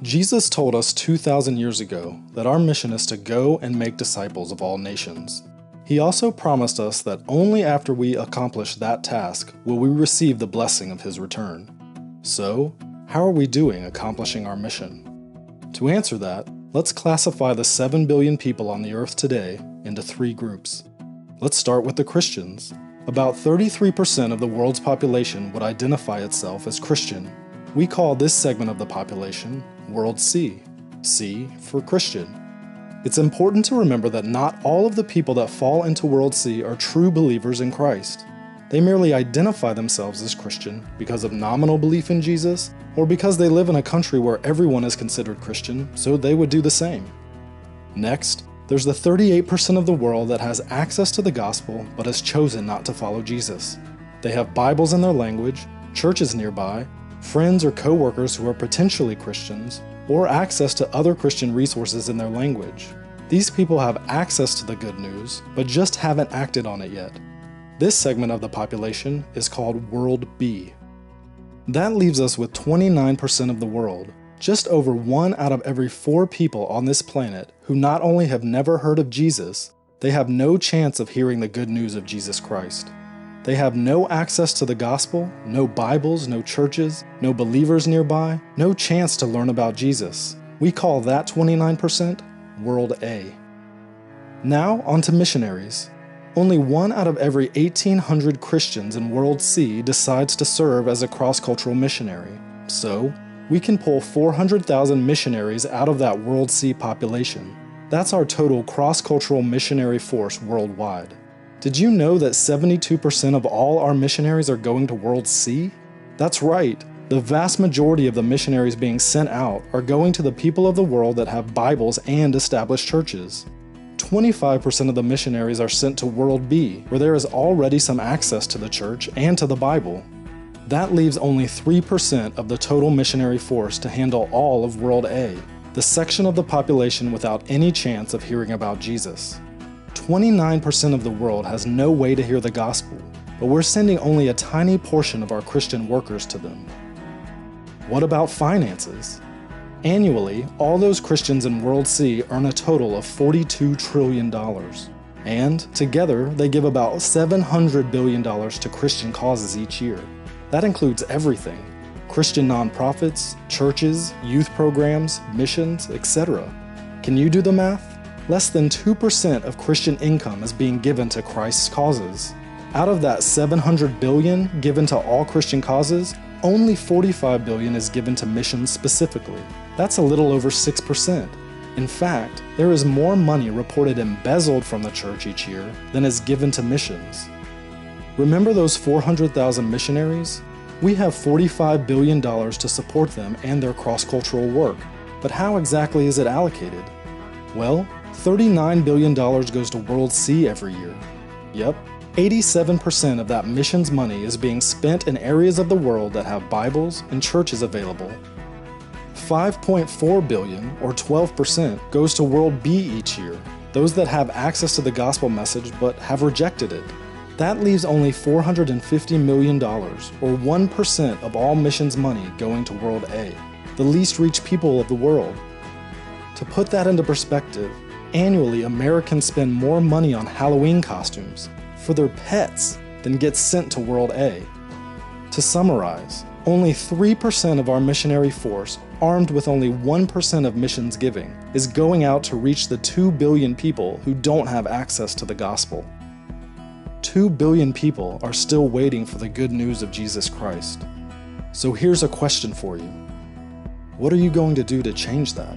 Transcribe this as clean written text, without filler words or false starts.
Jesus told us 2,000 years ago that our mission is to go and make disciples of all nations. He also promised us that only after we accomplish that task will we receive the blessing of His return. So, how are we doing accomplishing our mission? To answer that, let's classify the 7 billion people on the earth today into 3 groups. Let's start with the Christians. About 33% of the world's population would identify itself as Christian. We call this segment of the population World C. C for Christian. It's important to remember that not all of the people that fall into World C are true believers in Christ. They merely identify themselves as Christian because of nominal belief in Jesus, or because they live in a country where everyone is considered Christian, so they would do the same. Next, there's the 38% of the world that has access to the gospel but has chosen not to follow Jesus. They have Bibles in their language, churches nearby, friends or co-workers who are potentially Christians, or access to other Christian resources in their language. These people have access to the good news, but just haven't acted on it yet. This segment of the population is called World B. That leaves us with 29% of the world, just over 1 out of every 4 people on this planet who not only have never heard of Jesus, they have no chance of hearing the good news of Jesus Christ. They have no access to the gospel, no Bibles, no churches, no believers nearby, no chance to learn about Jesus. We call that 29% World A. Now on to missionaries. Only 1 out of every 1,800 Christians in World C decides to serve as a cross-cultural missionary. So, we can pull 400,000 missionaries out of that World C population. That's our total cross-cultural missionary force worldwide. Did you know that 72% of all our missionaries are going to World C? That's right. The vast majority of the missionaries being sent out are going to the people of the world that have Bibles and established churches. 25% of the missionaries are sent to World B, where there is already some access to the church and to the Bible. That leaves only 3% of the total missionary force to handle all of World A, the section of the population without any chance of hearing about Jesus. 29% of the world has no way to hear the gospel, but we're sending only a tiny portion of our Christian workers to them. What about finances? Annually, all those Christians in World C earn a total of $42 trillion. And, together, they give about $700 billion to Christian causes each year. That includes everything: Christian nonprofits, churches, youth programs, missions, etc. Can you do the math? Less than 2% of Christian income is being given to Christ's causes. Out of that $700 billion given to all Christian causes, only $45 billion is given to missions specifically. That's a little over 6%. In fact, there is more money reported embezzled from the church each year than is given to missions. Remember those 400,000 missionaries? We have $45 billion to support them and their cross-cultural work, but how exactly is it allocated? Well, $39 billion goes to World C every year. Yep, 87% of that missions money is being spent in areas of the world that have Bibles and churches available. $5.4 billion, or 12%, goes to World B each year, those that have access to the gospel message but have rejected it. That leaves only $450 million, or 1% of all missions money going to World A, the least reached people of the world. To put that into perspective, annually Americans spend more money on Halloween costumes for their pets than gets sent to World A. To summarize, only 3% of our missionary force, armed with only 1% of missions giving, is going out to reach the 2 billion people who don't have access to the gospel. 2 billion people are still waiting for the good news of Jesus Christ. So here's a question for you. What are you going to do to change that?